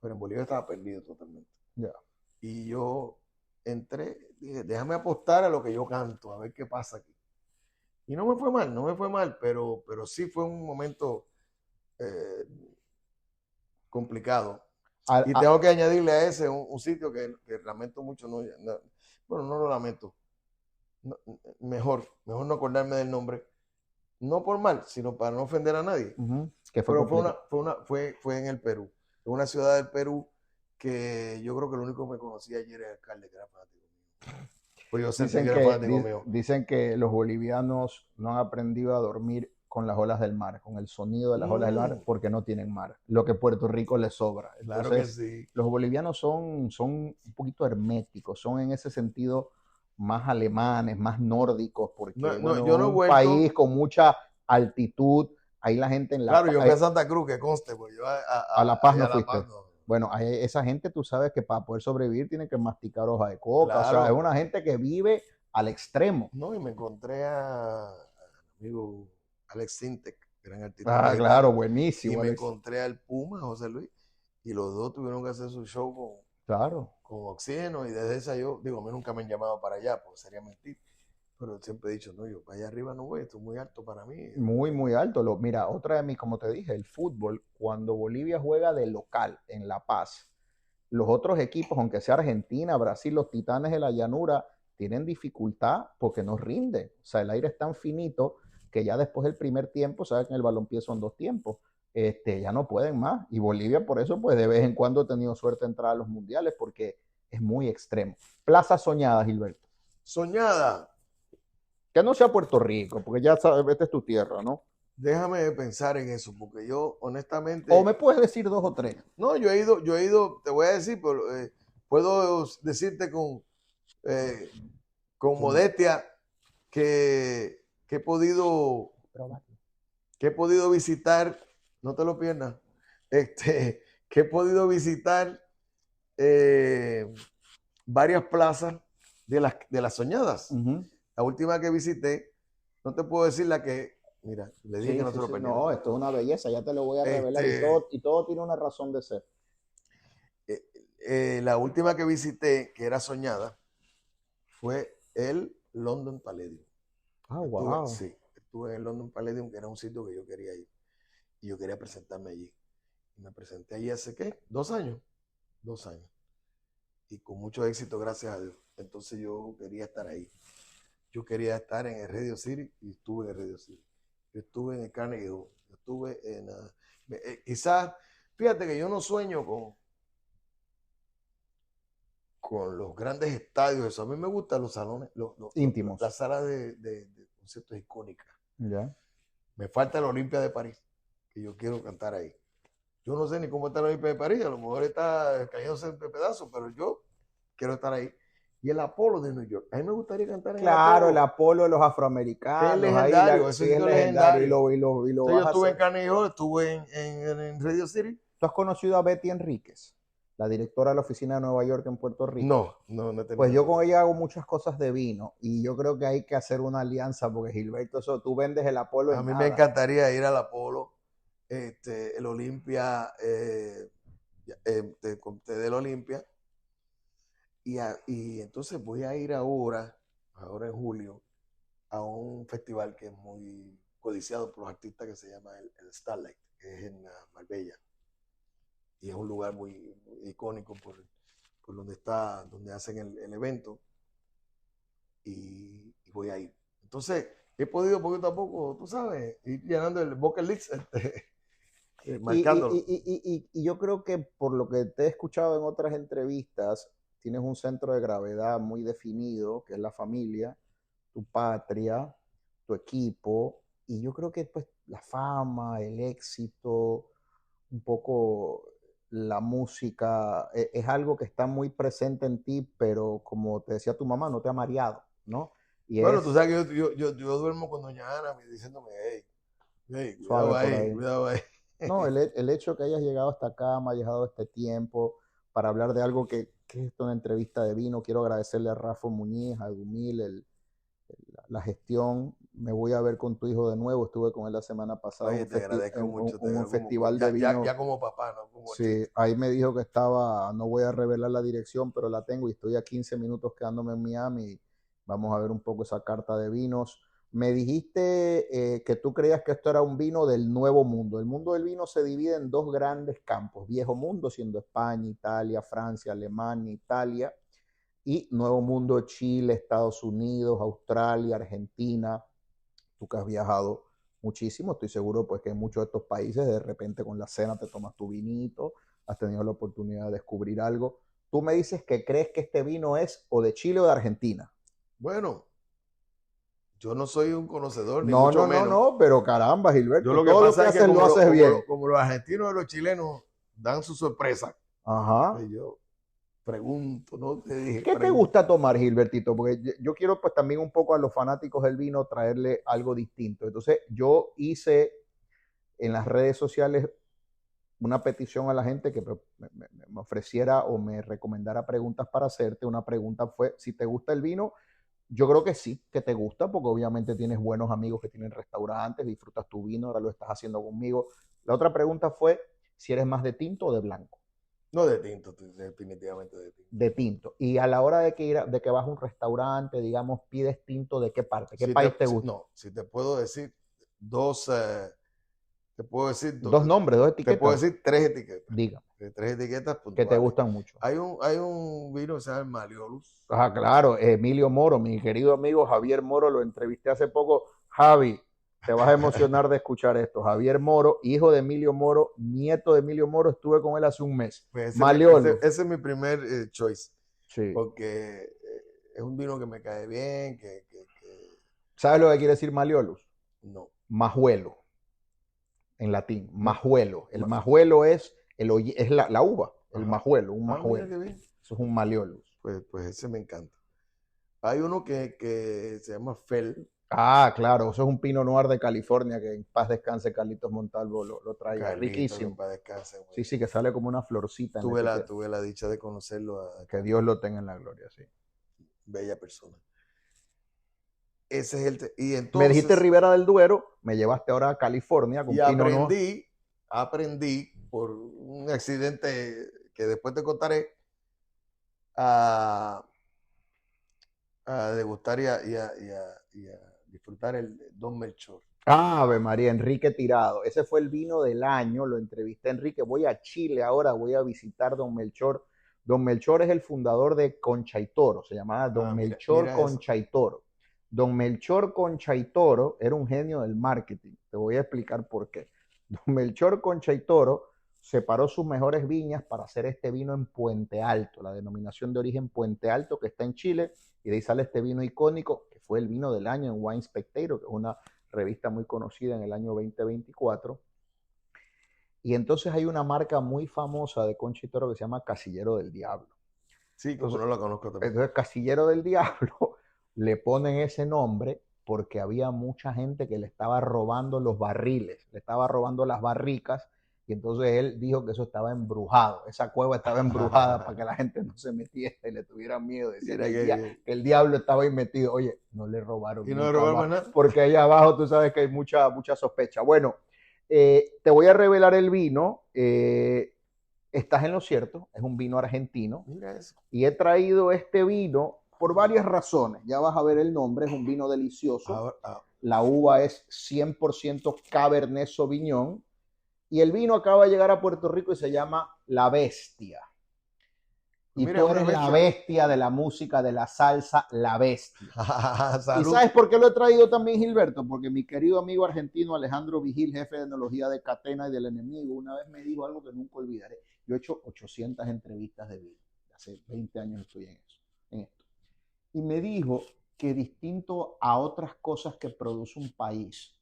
pero en Bolivia estaba perdido totalmente. Yeah. Y yo entré, dije, déjame apostar a lo que yo canto, a ver qué pasa aquí. Y no me fue mal, pero sí fue un momento complicado. Y tengo que añadirle a ese un sitio que lamento mucho, bueno, no lo lamento, mejor no acordarme del nombre, no por mal, sino para no ofender a nadie. Uh-huh. Pero fue en el Perú, en una ciudad del Perú que yo creo que lo único que me conocía ayer era el alcalde, que era fanático mío. Pues yo sentí que era fanático mío. Dicen que los bolivianos no han aprendido a dormir con las olas del mar, con el sonido de las olas del mar, porque no tienen mar, lo que Puerto Rico les sobra. Entonces, claro que sí. Los bolivianos son un poquito herméticos, son en ese sentido más alemanes, más nórdicos, porque yo no un país con mucha altitud, ahí la gente en La Paz. Claro, yo fui a Santa Cruz, que conste, pues yo a La Paz no fuiste. Bueno, esa gente, tú sabes que para poder sobrevivir tienen que masticar hoja de coca, claro. O sea, es una gente que vive al extremo. No, y me encontré a amigo Alex Sintek, gran artista. Ah, claro, buenísimo. Y me encontré al Puma, José Luis, y los dos tuvieron que hacer su show con Oxígeno, y desde esa a mí nunca me han llamado para allá, porque sería mentir. Pero siempre he dicho, no, yo para allá arriba no voy, esto es muy alto para mí. Muy, muy alto. Mira, otra de mis, como te dije, el fútbol, cuando Bolivia juega de local en La Paz, los otros equipos, aunque sea Argentina, Brasil, los Titanes de la Llanura, tienen dificultad porque no rinde. O sea, el aire es tan finito que ya después del primer tiempo, sabes que en el balompié son 2 tiempos, ya no pueden más. Y Bolivia por eso, pues de vez en cuando ha tenido suerte de entrar a los mundiales porque es muy extremo. Plaza soñada, Gilberto. Soñada. Que no sea Puerto Rico, porque ya sabes, esta es tu tierra, ¿no? Déjame pensar en eso, porque yo honestamente... ¿O me puedes decir 2 o 3? No, yo he ido, te voy a decir, pero puedo decirte con modestia que he podido visitar, no te lo pierdas, que he podido visitar varias plazas de las soñadas. Uh-huh. La última que visité, no te puedo decir la que, mira, le dije que no te lo perdiera. No, esto es una belleza, ya te lo voy a revelar y todo tiene una razón de ser. La última que visité, que era soñada, fue el London Palladium. Ah, wow. Estuve en el London Palladium, que era un sitio que yo quería ir. Y yo quería presentarme allí. Y me presenté allí hace, ¿qué? 2 años. 2 años. Y con mucho éxito, gracias a Dios. Entonces yo quería estar ahí. Yo quería estar en el Radio City y estuve en el Radio City. Yo estuve en el Carnegie Hall. Yo estuve en... quizás, fíjate que yo no sueño con los grandes estadios. Eso. A mí me gustan los salones, los íntimos. Las salas de conciertos icónicas. Yeah. Me falta la Olimpia de París, que yo quiero cantar ahí. Yo no sé ni cómo está la Olimpia de París. A lo mejor está cayéndose de pedazos, pero yo quiero estar ahí. Y el Apolo de New York. A mí me gustaría cantar en el Apolo de los afroamericanos. Es legendario. Es legendario. Yo estuve en Carnegie Hall, estuve en Radio City. ¿Tú has conocido a Betty Enríquez? la directora de la oficina de Nueva York en Puerto Rico. No he tenido. Pues yo con ella hago muchas cosas de vino y yo creo que hay que hacer una alianza porque Gilberto, eso, tú vendes el Apolo A en mí nada. me encantaría ir al Apolo, el Olimpia, del Olimpia. Y entonces voy a ir ahora en julio, a un festival que es muy codiciado por los artistas que se llama el Starlight, que es en Marbella. Y es un lugar muy icónico por donde hacen el evento. Y voy a ir. Entonces, he podido poquito a poco, tú sabes, ir llenando el bucket list, marcándolo. Y yo creo que por lo que te he escuchado en otras entrevistas, tienes un centro de gravedad muy definido, que es la familia, tu patria, tu equipo, y yo creo que pues la fama, el éxito, un poco la música, es algo que está muy presente en ti, pero como te decía tu mamá, no te ha mareado, ¿no? Y Bueno, es tú sabes que yo duermo con doña Ana diciéndome, hey, suave cuidado por ahí, ahí. cuidado ahí. No, el hecho que hayas llegado hasta acá, me hayas dado este tiempo para hablar de algo que es una entrevista de vino. Quiero agradecerle a Rafa Muñiz, a Dumil, la gestión. Me voy a ver con tu hijo de nuevo. Estuve con él la semana pasada Oye, te agradezco mucho, en un festival de ya vino. como papá, ¿no? Como Sí, artista. ahí me dijo que estaba, no voy a revelar la dirección, pero la tengo y estoy a 15 minutos quedándome en Miami. Vamos a ver un poco esa carta de vinos. Me dijiste que tú creías que esto era un vino del nuevo mundo. El mundo del vino se divide en dos grandes campos. Viejo mundo, siendo España, Italia, Francia, Alemania, Italia. Y nuevo mundo, Chile, Estados Unidos, Australia, Argentina. Tú que has viajado muchísimo, estoy seguro pues que en muchos de estos países de repente con la cena te tomas tu vinito, has tenido la oportunidad de descubrir algo. Tú me dices que crees que este vino es o de Chile o de Argentina. Bueno, yo no soy un conocedor, ni No, mucho no, no, menos. no, pero caramba, Yo Gilberto, lo que todo lo que pasa es que haces lo haces bien. como los argentinos y los chilenos dan su sorpresa, Ajá. pues yo pregunto, ¿no? Te dije, ¿Qué te pregunto. gusta tomar, Gilbertito? Porque yo quiero pues también un poco a los fanáticos del vino traerle algo distinto. Entonces yo hice en las redes sociales una petición a la gente que me ofreciera o me recomendara preguntas para hacerte. Una pregunta fue, si te gusta el vino, yo creo que sí, que te gusta, porque obviamente tienes buenos amigos que tienen restaurantes, disfrutas tu vino, ahora lo estás haciendo conmigo. La otra pregunta fue si eres más de tinto o de blanco. No de tinto, definitivamente de tinto. De tinto. Y a la hora de que vas a un restaurante, digamos, pides tinto de qué parte, qué Si país te gusta. no, si te puedo decir dos, te puedo decir, Dos nombres, dos te puedo etiquetas. decir tres etiquetas. Diga, Tres etiquetas que te puntuales. gustan mucho. Hay un vino que se llama Maliolus. Ah, claro, Emilio Moro, mi querido amigo Javier Moro, lo entrevisté hace poco. Javi, te vas a emocionar de escuchar esto. Javier Moro, hijo de Emilio Moro, nieto de Emilio Moro, estuve con él hace un mes. Pues Maliolo. ese es mi primer choice. Sí. Porque es un vino que me cae bien, ¿Sabes lo que quiere decir Maliolus? no. Majuelo, en latín. Majuelo. El majuelo es, es la uva, el Ajá. majuelo, un Mira majuelo. qué bien. Eso es un Maliolus. Pues ese me encanta. Hay uno que se llama Fel. Ah, claro, eso es un Pinot Noir de California que en paz descanse Carlitos Montalvo lo trae. Carlitos, Riquísimo. para descanse, Sí, sí, que sale como una florcita en tuve la tuve la dicha de conocerlo. Que Dios lo tenga en la gloria, sí. Bella persona. Ese es y entonces, me dijiste Ribera del Duero, me llevaste ahora a California con y Pinot Noir. aprendí por un accidente que después te contaré a degustar y a disfrutar el Don Melchor. Ave María, Enrique Tirado. Ese fue el vino del año, lo entrevisté a Enrique. Voy a Chile ahora, voy a visitar Don Melchor. Don Melchor es el fundador de Concha y Toro, se llamaba Don Melchor mira Concha y Toro. Don Melchor Concha y Toro era un genio del marketing. Te voy a explicar por qué. Don Melchor Concha y Toro separó sus mejores viñas para hacer este vino en Puente Alto, la denominación de origen Puente Alto que está en Chile, y de ahí sale este vino icónico, que fue el vino del año en Wine Spectator, que es una revista muy conocida en el año 2024. Y entonces hay una marca muy famosa de Concha y Toro que se llama Casillero del Diablo. Sí, como no la conozco también. Entonces Casillero del Diablo le ponen ese nombre porque había mucha gente que le estaba robando los barriles, le estaba robando las barricas, Y entonces él dijo que eso estaba embrujado, esa cueva estaba embrujada para que la gente no se metiera y le tuvieran miedo. Decía que el diablo estaba ahí metido. Oye, no le robaron. Y no le robaron nada. Porque allá abajo tú sabes que hay mucha sospecha. Bueno, te voy a revelar el vino. Estás en lo cierto, es un vino argentino. Mira eso. Y he traído este vino por varias razones. Ya vas a ver el nombre, es un vino delicioso. La uva es 100% Cabernet Sauvignon. Y el vino acaba de llegar a Puerto Rico y se llama La Bestia. Y mira, tú eres la bestia de la música, de la salsa, la bestia. ¿Y sabes por qué lo he traído también, Gilberto? Porque mi querido amigo argentino Alejandro Vigil, jefe de enología de Catena y del Enemigo, una vez me dijo algo que nunca olvidaré. Yo he hecho 800 entrevistas de vino. Hace 20 años estoy en esto. Y me dijo que distinto a otras cosas que produce un país,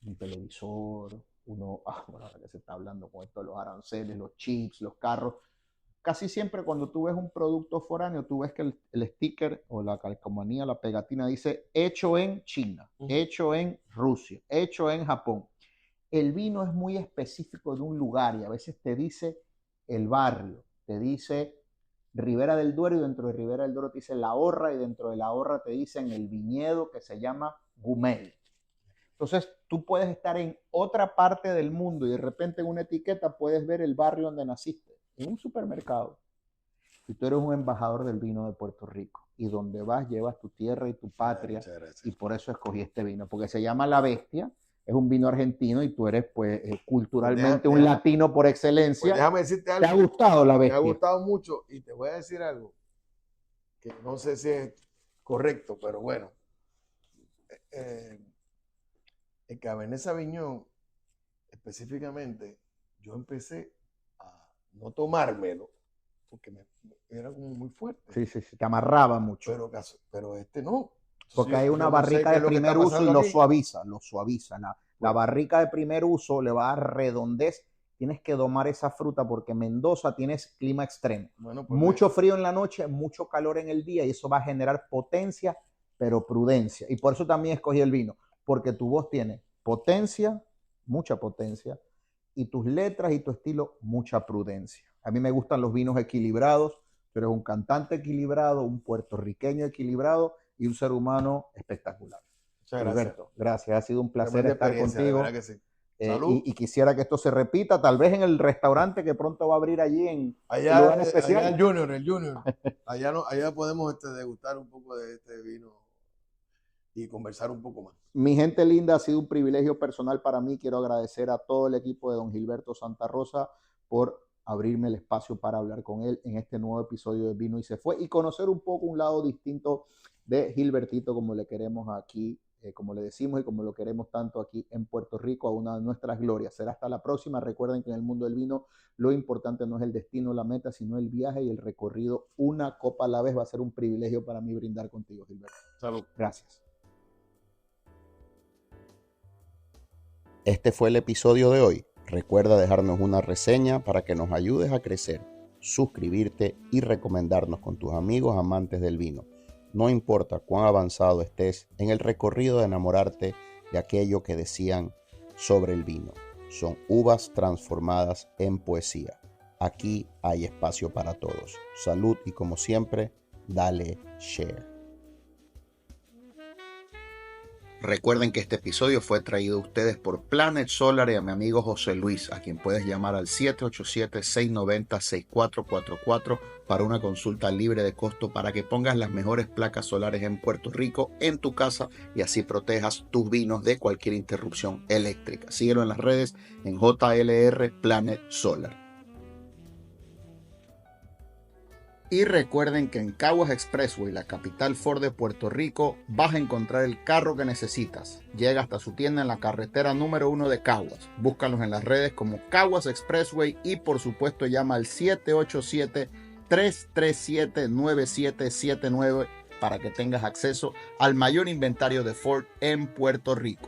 un televisor, bueno, ahora que se está hablando con esto de los aranceles, los chips, los carros, casi siempre cuando tú ves un producto foráneo, tú ves que el sticker o la calcomanía, la pegatina dice hecho en China, hecho en Rusia, hecho en Japón. El vino es muy específico de un lugar y a veces te dice el barrio, te dice Ribera del Duero y dentro de Ribera del Duero te dice La Horra y dentro de La Horra te dicen el viñedo que se llama Gumel. Entonces, tú puedes estar en otra parte del mundo y de repente en una etiqueta puedes ver el barrio donde naciste, en un supermercado. Y tú eres un embajador del vino de Puerto Rico. Y donde vas, llevas tu tierra y tu patria. Y por eso escogi este vino, porque se llama La Bestia. Es un vino argentino y tú eres, pues, culturalmente un latino por excelencia. Pues déjame decirte algo. ¿Te ha gustado La Bestia? Me ha gustado mucho y te voy a decir algo que no sé si es correcto, pero bueno. El Cabernet Sauvignon, específicamente, yo empecé a no tomármelo porque era como muy fuerte. Sí, te amarraba mucho. Pero este no. Porque hay una barrica de primer uso y lo suaviza. La barrica de primer uso le va a dar redondez. Tienes que domar esa fruta porque Mendoza tienes clima extremo. Bueno, pues mucho frío en la noche, mucho calor en el día y eso va a generar potencia, pero prudencia. Y por eso también escogí el vino. Porque tu voz tiene potencia, mucha potencia, y tus letras y tu estilo, mucha prudencia. A mí me gustan los vinos equilibrados, pero eres un cantante equilibrado, un puertorriqueño equilibrado y un ser humano espectacular. Muchas gracias. Alberto, gracias. Ha sido un placer estar contigo. Que sí. Y quisiera que esto se repita, tal vez en el restaurante que pronto va a abrir allí en allá, lugar especial. Allá el Junior. allá podemos degustar un poco de este vino y conversar un poco más. Mi gente linda, ha sido un privilegio personal para mí. Quiero agradecer a todo el equipo de don Gilberto Santa Rosa por abrirme el espacio para hablar con él en este nuevo episodio de Vino y Se Fue y conocer un poco un lado distinto de Gilbertito, como le queremos aquí, como le decimos y como lo queremos tanto aquí en Puerto Rico, a una de nuestras glorias. Será hasta la próxima. Recuerden que en el mundo del vino lo importante no es el destino, la meta, sino el viaje y el recorrido. Una copa a la vez. Va a ser un privilegio para mí brindar contigo, Gilberto. Salud. Gracias. Este fue el episodio de hoy. Recuerda dejarnos una reseña para que nos ayudes a crecer, suscribirte y recomendarnos con tus amigos amantes del vino. No importa cuán avanzado estés en el recorrido de enamorarte de aquello que decían sobre el vino. Son uvas transformadas en poesía. Aquí hay espacio para todos. Salud y como siempre, dale share. Recuerden que este episodio fue traído a ustedes por Planet Solar y a mi amigo José Luis, a quien puedes llamar al 787-690-6444 para una consulta libre de costo para que pongas las mejores placas solares en Puerto Rico en tu casa y así protejas tus vinos de cualquier interrupción eléctrica. Síguelo en las redes en JLR Planet Solar. Y recuerden que en Caguas Expressway, la capital Ford de Puerto Rico, vas a encontrar el carro que necesitas. Llega hasta su tienda en la carretera número 1 de Caguas. Búscalos en las redes como Caguas Expressway y por supuesto llama al 787-337-9779 para que tengas acceso al mayor inventario de Ford en Puerto Rico.